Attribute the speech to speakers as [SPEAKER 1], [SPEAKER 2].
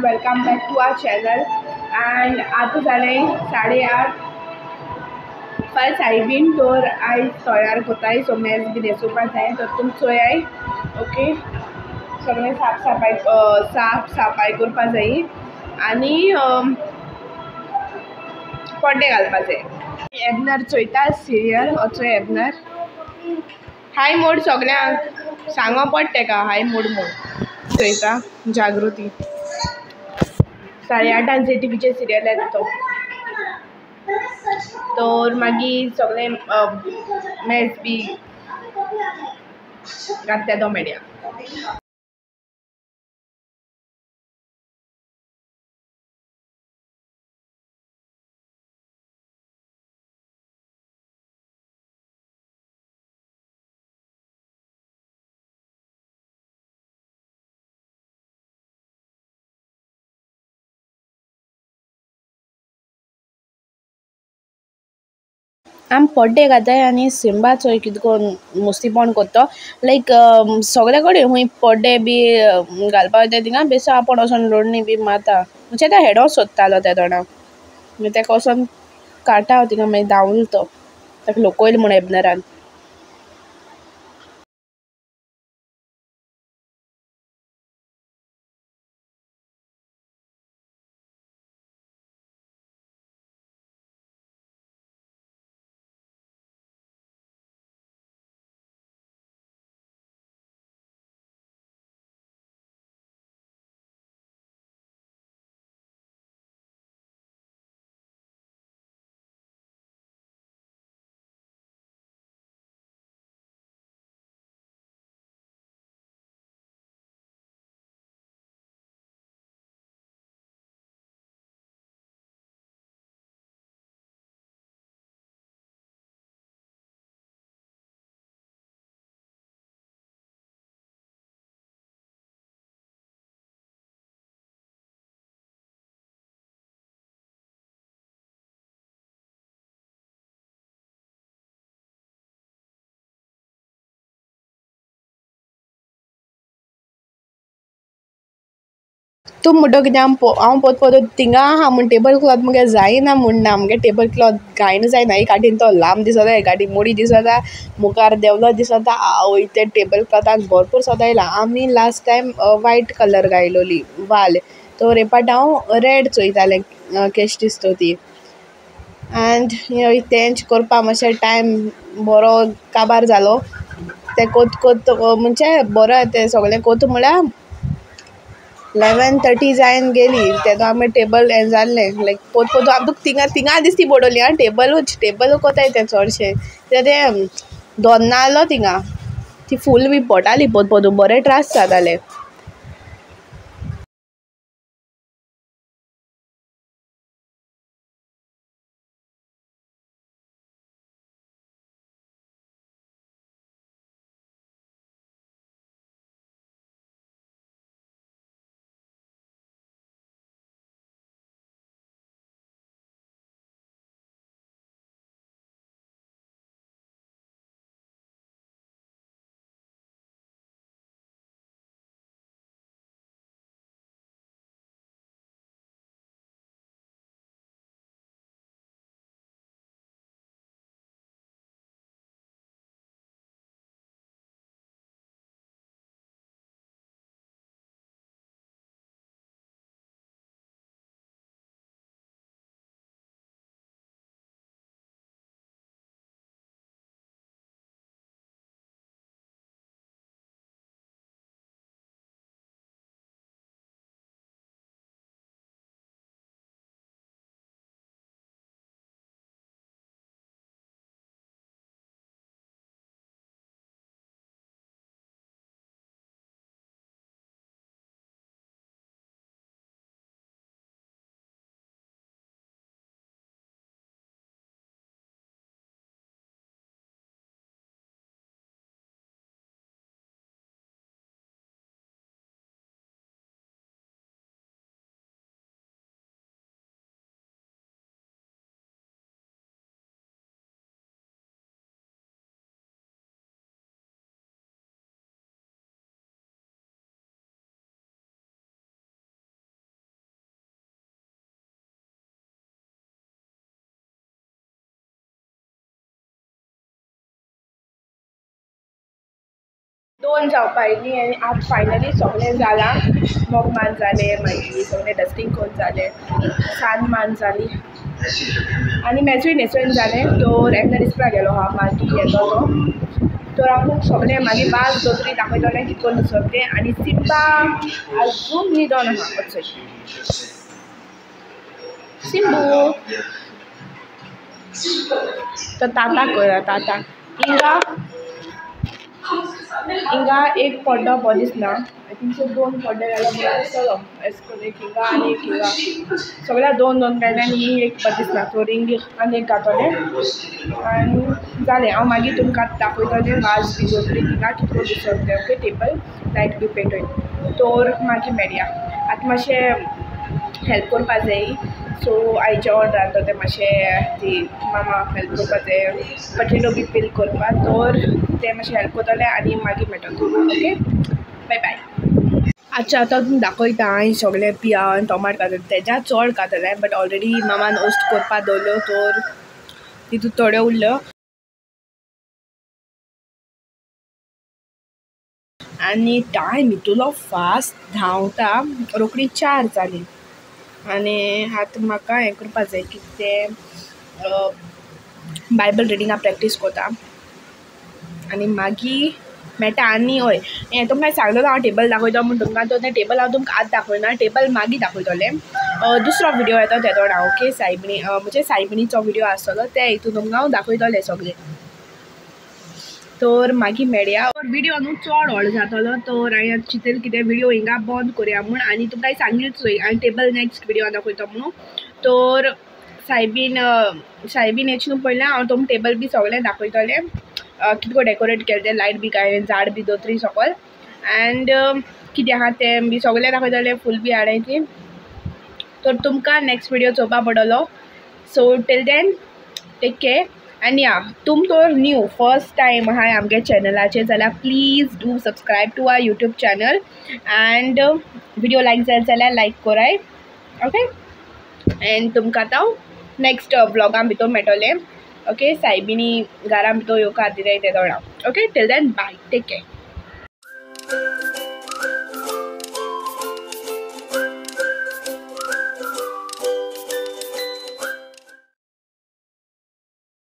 [SPEAKER 1] Everyone, welcome back to our channel. And आता जाले 8:30 फाल soybean तर आयज तयार कोताय सो मेज बी न्हेसोवपा जाय तर तुम चोयाय। ओके, सगळें साफ सफाई करपा जायी आनी पड्डे घालपा जाय। एबनर चोयता सिरियल हो एबनर हाय मोड सगळ्यांक सांगो पड तेका हाय मोड म्हूण चोयता जागृती 8:30 टीव्हीचेर सिरियल येता तो तर मागीर सगळे मेज बी घातल्या तो मेड्या। आम पड्डे घाताय आनी सिंबा चोय कितें कोन्न मुस्तीपण कोत्तो लायक सगळे कडेन हूंय पड्डे बी घालपा वयताय थिंगा बेश्टो आपूण वोसोन लोडणी बी मारता म्हणजे तो हेडो सोदतालो त्या तोंडाक मागीर तेका वोसोन काडटा हांव थिंगा मागीर धांवलो तो ताका लोकयलो म्हूण एबनरान। तूं म्हणटो कितें हांव पोत पोत थिंगा आहा म्हूण टेबल क्लॉथ मुगे जायना म्हूण ना मुगे टेबल क्लॉथ गायन जायना एक आटीन तो लांब दिसोता एक आटी मोडी दिसोता मुखार देंवलो दिसोता आवय ते टेबल क्लॉथान भरपूर सोदा येयला। आमी लास्ट टायम वायट कलर घायलोली वाल तो हे पाट हांव रेड चोयतालें केश दिसतो ती एंड तेंच करपा मातशें टायम बरो काबार जालो ते कोत कोत म्हणजे बरो तें सगळें कोत म्हळ्यार 11:30 जायन गेली तेदो आमी टेबल हें जाल्लें लायक पोत पोत आमकां थिंगा दिसती पडोली आं टेबल कोताय ते चोडशे तें दोन्न आहलो थिंगा ती फूल बी पडटाली पोत पोत बरे त्रास जाताले। 2 जावपा आयलीं आनी आज फायनली सगळें जालां. मोग मान जालें, मागीर सगळें डस्टींग कोन्न जालें, सान मान जाली आनी मेजूय न्हेसोवन जालें. तर एकदां दिसपा गेलो हांव मागीर येतो तो. तर हांव सगळें मागीर वाज दोतोरी दाखयतलें कितें करून दिसप तें. आनी सिंबा आजून न्हिदोन आहा. चोय सिंबू तो ताता करा ताता. हिंगा एक पड्डो बरो दिसना. आय थिंक सो 2 पड्डे जाल्यार बरो दिसतलो. एश कोन्न एक हिंगा आनी एक हिंगा सगळ्या 2 काडले आनी ही एक बरो दिसना. तो रिंग आनी एक घातलें आनी जालें. हांव मागीर तुमकां दाखयतलें वाज बी दोतोरी थिंगा कितें करून दिसप तें. ओके टेबल लायट बी पेटोवन. तर मागीर मेळया. आतां मातशें हेल्प करपा जाय. सो आयज जेवण रांदता तें मातशें ती मामा हेल्प करपा जाय. पटेटो बी पील करपा. तर तें मातशें हेल्प करतलें आनी मागीर मेळटलें. Okay bye bye. आतां तुमकां दाखयता हांवें सगळें पियावन टोमाट घातलें. तेज्या चड घातलें बट ऑलरेडी मामान ओस्ट करपा दवरल्यो. तर तितून थोड्यो उरल्यो आनी टायम हितूलो फास्ट धांवता. रोखडी 4 जालीं आनी आतां म्हाका हें करपा जाय कितें तें बायबल रिडिंगा प्रॅक्टीस कोता आनी मागीर मेळटा. आनी हय हें तुमकां सांगलेलो हांव टेबल दाखयता म्हूण तुमकां. तो तें टेबल हांव तुमकां आतां दाखयना. टेबल मागीर दाखयतलें. दुसरो विडियो येता तेदोण हांव. ओके सायबिणी म्हणजे सायबिणीचो विडियो आसतलो ते हितून तुमकां हांव दाखयतलें सगळें. तर मागीर मेळया. विडियो न्हू चड व्हड जातलो. तर हांवें आतां चिंतलें कितें विडियो हिंगा बंद करुया म्हूण. आनी तुमकां सांगिल्लें चोय हांवें टेबल नेक्स्ट विडियोन दाखयता म्हणून. तर सायबीन हेच न्हू पयलें हांव तुमकां टेबल बी सगळें दाखयतलें कितें को डेकोरेट केलें तें. लायट बी घायलें झाड बी दोतोरी सकयल एंड कितें आहा तें बी सगळें दाखयतलें. फूल बी हाडलें ती. तर तुमकां नेक्स्ट विडियो चोवपा पडटलो. सो टील देन टेक केअर. आनी तुम तर न्यू फर्स्ट टायम आहाय आमगे चॅनलाचेर जाल्यार please do subscribe to our YouTube channel and video like जाय जाल्यार लायक कोराय. ओके एंड तुमकां आतां नेक्स्ट ब्लॉगां भितर मेळटलें. ओके सायबिणी घरा भितर येवकार दिताय तेदोण. Okay till then bye take care.